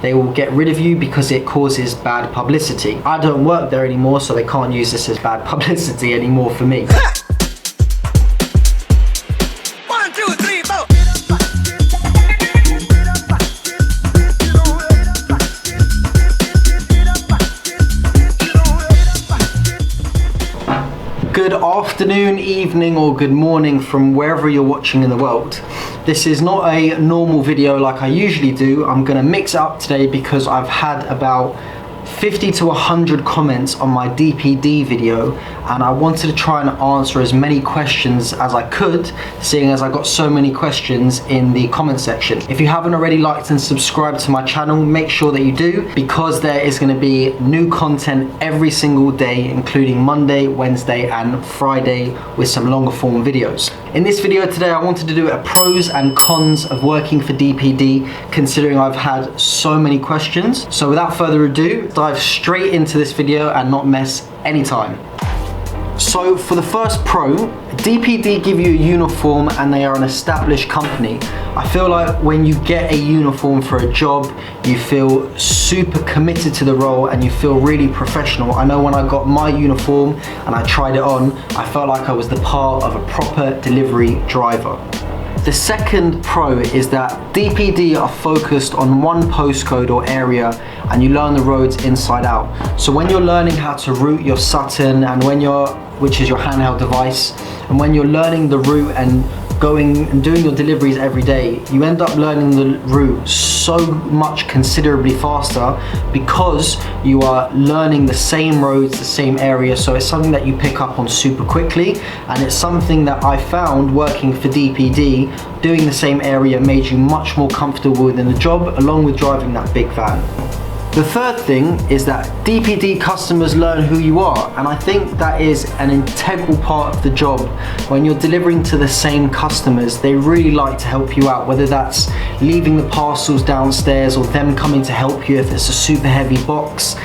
they will get rid of you because it causes bad publicity. I don't work there anymore, so they can't use this as bad publicity anymore for me. Good afternoon, evening, or good morning from wherever you're watching in the world. This is not a normal video like I usually do. I'm gonna mix it up today because I've had about 50 to 100 comments on my DPD video, and I wanted to try and answer as many questions as I could, seeing as I got so many questions in the comment section. If you haven't already liked and subscribed to my channel, make sure that you do, because there is going to be new content every single day, including Monday, Wednesday and Friday, with some longer form videos. In this video today, I wanted to do a pros and cons of working for DPD, considering I've had so many questions. So without further ado, dive straight into this video and not mess any time. So for the first pro, DPD give you a uniform and they are an established company. I feel like when you get a uniform for a job, you feel super committed to the role and you feel really professional. I know when I got my uniform and I tried it on, I felt like I was the part of a proper delivery driver. The second pro is that DPD are focused on one postcode or area and you learn the roads inside out. So when you're learning how to route your Sutton and which is your handheld device, and when you're learning the route and going and doing your deliveries every day, you end up learning the route so much considerably faster because you are learning the same roads, the same area. So it's something that you pick up on super quickly, and it's something that I found working for DPD, doing the same area made you much more comfortable within the job, along with driving that big van. The third thing is that DPD customers learn who you are, and I think that is an integral part of the job. When you're delivering to the same customers, they really like to help you out, whether that's leaving the parcels downstairs or them coming to help you if it's a super heavy box.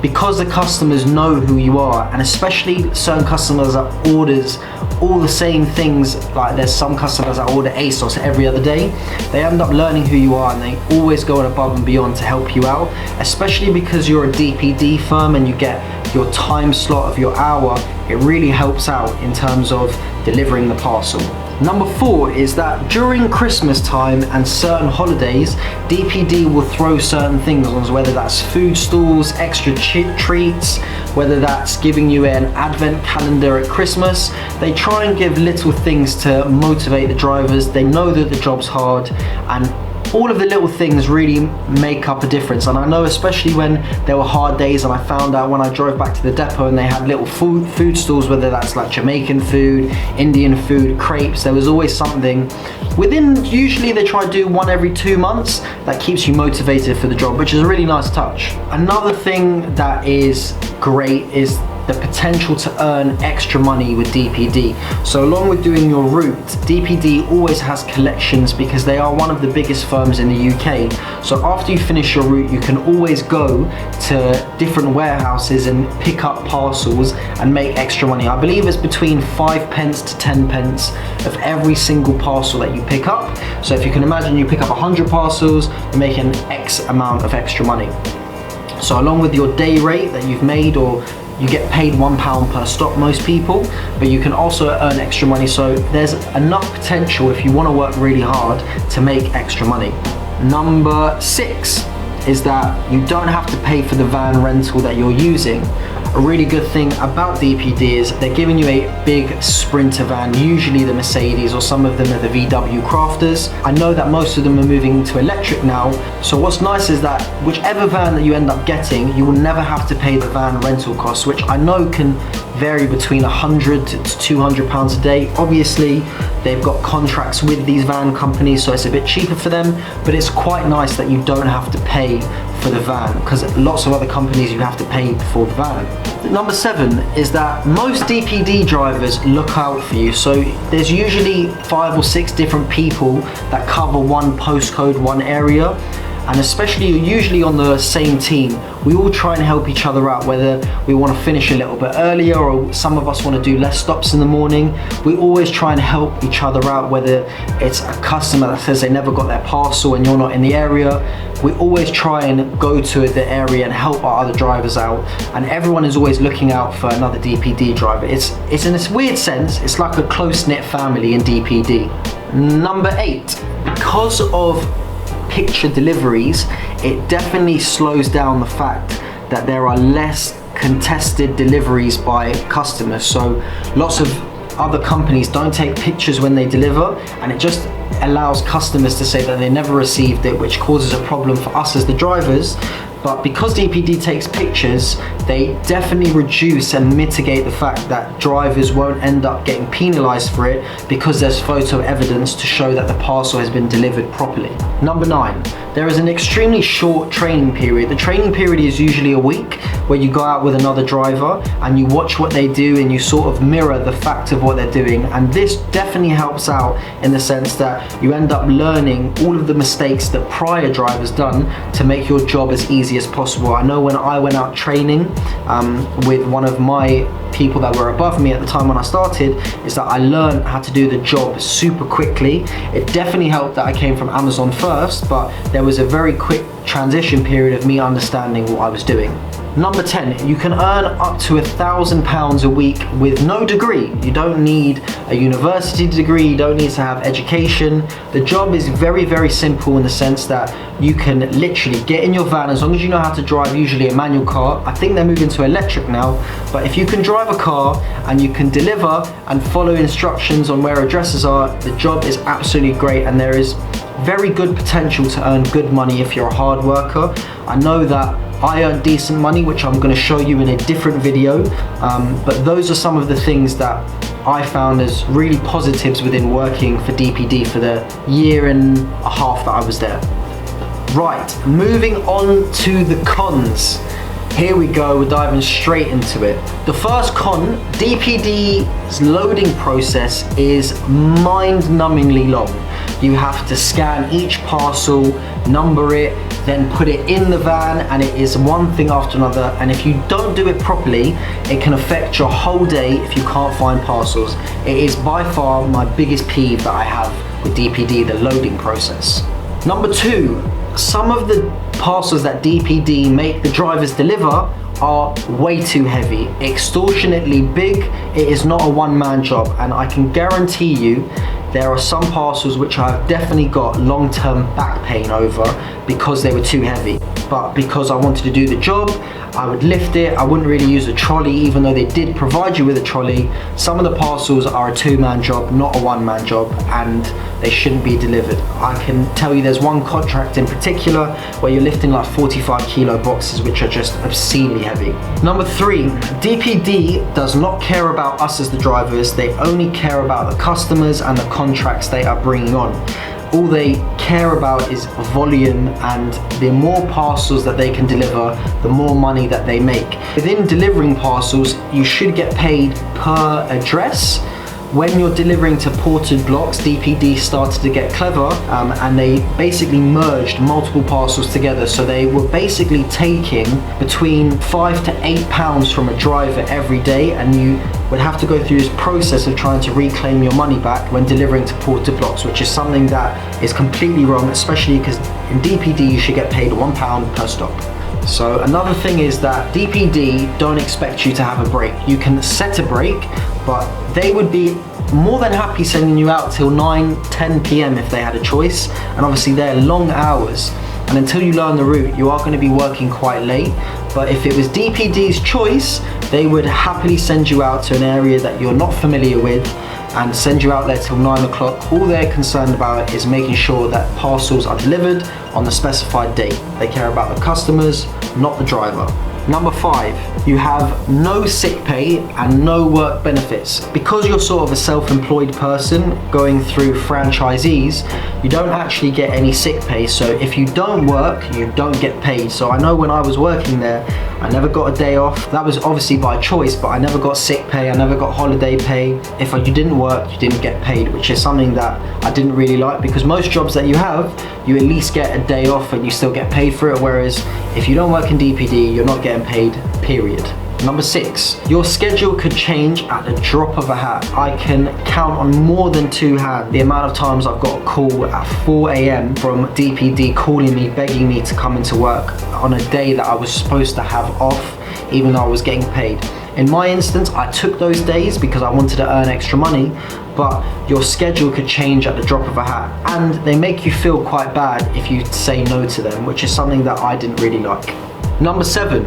Because the customers know who you are, and especially certain customers that orders all the same things, like there's some customers that order ASOS every other day, they end up learning who you are and they always go above and beyond to help you out, especially because you're a DPD firm and you get your time slot of your hour. It really helps out in terms of delivering the parcel. Number 4 is that during Christmas time and certain holidays, DPD will throw certain things on, whether that's food stalls, extra treats, whether that's giving you an advent calendar at Christmas. They try and give little things to motivate the drivers. They know that the job's hard, and all of the little things really make up a difference. And I know especially when there were hard days, and I found out when I drove back to the depot and they had little food stalls, whether that's like Jamaican food, Indian food, crepes, there was always something. Usually they try to do one every 2 months, that keeps you motivated for the job, which is a really nice touch. Another thing that is great is the potential to earn extra money with DPD. So along with doing your route, DPD always has collections because they are one of the biggest firms in the UK. So after you finish your route, you can always go to different warehouses and pick up parcels and make extra money. I believe it's between 5p to 10p of every single parcel that you pick up. So if you can imagine, you pick up 100 parcels, you're making X amount of extra money. So along with your day rate that you've made, or you get paid £1 per stop, most people, but you can also earn extra money. So there's enough potential if you want to work really hard to make extra money. Number 6 is that you don't have to pay for the van rental that you're using. A really good thing about DPD is they're giving you a big Sprinter van, usually the Mercedes, or some of them are the VW Crafters. I know that most of them are moving to electric now, so what's nice is that whichever van that you end up getting, you will never have to pay the van rental costs, which I know can vary between £100 to £200 a day. Obviously, they've got contracts with these van companies, so it's a bit cheaper for them, but it's quite nice that you don't have to pay for the van, because lots of other companies you have to pay for the van. Number 7 is that most DPD drivers look out for you. So there's usually 5 or 6 different people that cover one postcode, one area. and especially you're usually on the same team, we all try and help each other out, whether we want to finish a little bit earlier or some of us want to do less stops in the morning. We always try and help each other out, whether it's a customer that says they never got their parcel and you're not in the area. We always try and go to the area and help our other drivers out, and everyone is always looking out for another DPD driver. It's in this weird sense, it's like a close-knit family in DPD. Number 8, because of picture deliveries, it definitely slows down the fact that there are less contested deliveries by customers. So lots of other companies don't take pictures when they deliver, and it just allows customers to say that they never received it, which causes a problem for us as the drivers. But because DPD takes pictures, they definitely reduce and mitigate the fact that drivers won't end up getting penalised for it, because there's photo evidence to show that the parcel has been delivered properly. Number 9, there is an extremely short training period. The training period is usually a week, where you go out with another driver and you watch what they do and you sort of mirror the fact of what they're doing. And this definitely helps out in the sense that you end up learning all of the mistakes that prior drivers done to make your job as easy as possible. I know when I went out training with one of my people that were above me at the time when I started, is that I learned how to do the job super quickly. It definitely helped that I came from Amazon first, but there was a very quick transition period of me understanding what I was doing. Number 10, you can earn up to £1,000 a week with no degree. You don't need a university degree, you don't need to have education. The job is very, very simple in the sense that you can literally get in your van, as long as you know how to drive, usually a manual car. I think they're moving to electric now, but if you can drive a car and you can deliver and follow instructions on where addresses are, the job is absolutely great, and there is very good potential to earn good money if you're a hard worker. I know that I earn decent money, which I'm going to show you in a different video, but those are some of the things that I found as really positives within working for DPD for the year and a half that I was there. Right, moving on to the cons. Here we go, we're diving straight into it. The first con, DPD's loading process is mind-numbingly long. You have to scan each parcel, number it, then put it in the van, and it is one thing after another. And if you don't do it properly, it can affect your whole day if you can't find parcels. It is by far my biggest peeve that I have with DPD, the loading process. Number 2, some of the parcels that DPD make the drivers deliver are way too heavy, extortionately big. It is not a one-man job, and I can guarantee you there are some parcels which I've definitely got long-term back pain over because they were too heavy. But because I wanted to do the job, I would lift it. I wouldn't really use a trolley, even though they did provide you with a trolley. Some of the parcels are a 2-man job, not a 1-man job, and they shouldn't be delivered. I can tell you there's one contract in particular where you're lifting like 45 kilo boxes, which are just obscenely heavy. Number 3, DPD does not care about us as the drivers. They only care about the customers and the contracts they are bringing on. All they care about is volume, and the more parcels that they can deliver, the more money that they make. Within delivering parcels, you should get paid per address. When you're delivering to ported blocks, DPD started to get clever, and they basically merged multiple parcels together. So they were basically taking between £5 to £8 from a driver every day, and you would have to go through this process of trying to reclaim your money back when delivering to ported blocks, which is something that is completely wrong, especially because in DPD you should get paid £1 per stop. So another thing is that DPD don't expect you to have a break. You can set a break, but they would be more than happy sending you out till 9-10 p.m. if they had a choice, and obviously they're long hours, and until you learn the route you are going to be working quite late. But if it was DPD's choice, they would happily send you out to an area that you're not familiar with and send you out there till 9 o'clock. All they're concerned about is making sure that parcels are delivered on the specified date. They care about the customers, not the driver. Number 5, you have no sick pay and no work benefits. Because you're sort of a self-employed person going through franchisees, you don't actually get any sick pay. So if you don't work, you don't get paid. So I know when I was working there, I never got a day off. That was obviously by choice, but I never got sick pay, I never got holiday pay. If you didn't work, you didn't get paid, which is something that I didn't really like, because most jobs that you have, you at least get a day off and you still get paid for it, whereas if you don't work in DPD, you're not getting paid, period. Number 6, your schedule could change at the drop of a hat. I can count on more than 2 hands the amount of times I've got a call at 4 AM from DPD calling me, begging me to come into work on a day that I was supposed to have off, even though I was getting paid. In my instance, I took those days because I wanted to earn extra money, but your schedule could change at the drop of a hat, and they make you feel quite bad if you say no to them, which is something that I didn't really like. Number 7,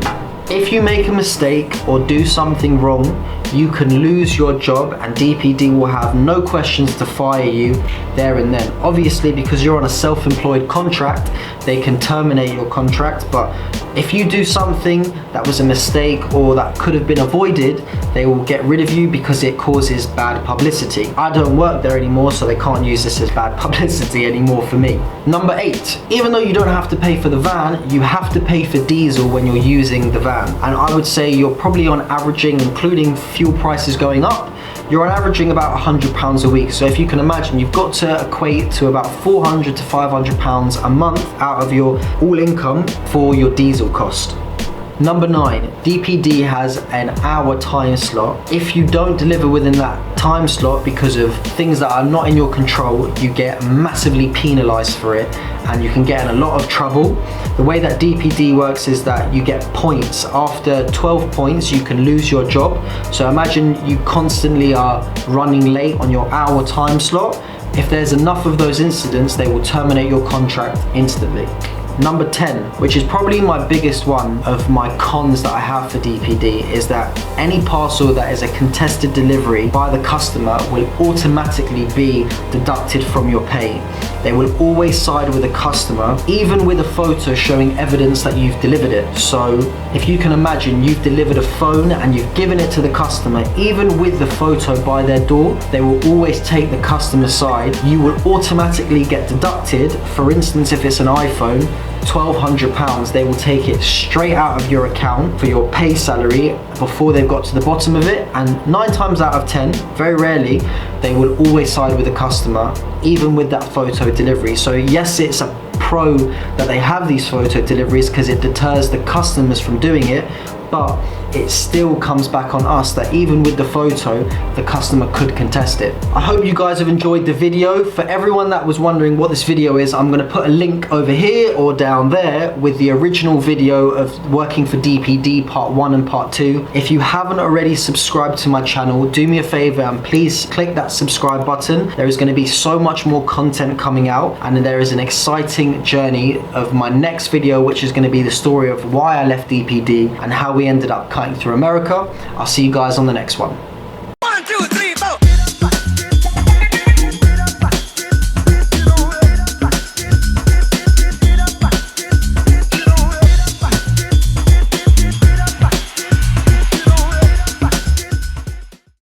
if you make a mistake or do something wrong, you can lose your job and DPD will have no questions to fire you there and then. Obviously, because you're on a self-employed contract, they can terminate your contract, but if you do something that was a mistake or that could have been avoided, they will get rid of you because it causes bad publicity. I don't work there anymore, so they can't use this as bad publicity anymore for me. Number 8, even though you don't have to pay for the van, you have to pay for diesel when you're using the van. And I would say you're probably on averaging, including fuel prices going up, you're on averaging about £100 a week. So if you can imagine, you've got to equate to about £400 to £500 a month out of your all income for your diesel cost. Number 9, DPD has an hour time slot. If you don't deliver within that time slot because of things that are not in your control, you get massively penalised for it and you can get in a lot of trouble. The way that DPD works is that you get points. After 12 points, you can lose your job. So imagine you constantly are running late on your hour time slot. If there's enough of those incidents, they will terminate your contract instantly. Number 10, which is probably my biggest one of my cons that I have for DPD, is that any parcel that is a contested delivery by the customer will automatically be deducted from your pay. They will always side with the customer, even with a photo showing evidence that you've delivered it. So if you can imagine, you've delivered a phone and you've given it to the customer, even with the photo by their door, they will always take the customer's side. You will automatically get deducted. For instance, if it's an iPhone, £1,200, they will take it straight out of your account for your pay salary before they've got to the bottom of it. And 9 times out of 10, very rarely, they will always side with the customer, even with that photo delivery. So yes, it's a pro that they have these photo deliveries because it deters the customers from doing it, but it still comes back on us that even with the photo, the customer could contest it. I hope you guys have enjoyed the video. For everyone that was wondering what this video is, I'm gonna put a link over here or down there with the original video of working for DPD part 1 and part 2. If you haven't already subscribed to my channel, do me a favor and please click that subscribe button. There is gonna be so much more content coming out, and there is an exciting journey of my next video, which is gonna be the story of why I left DPD and how we ended up cutting through America. I'll see you guys on the next one.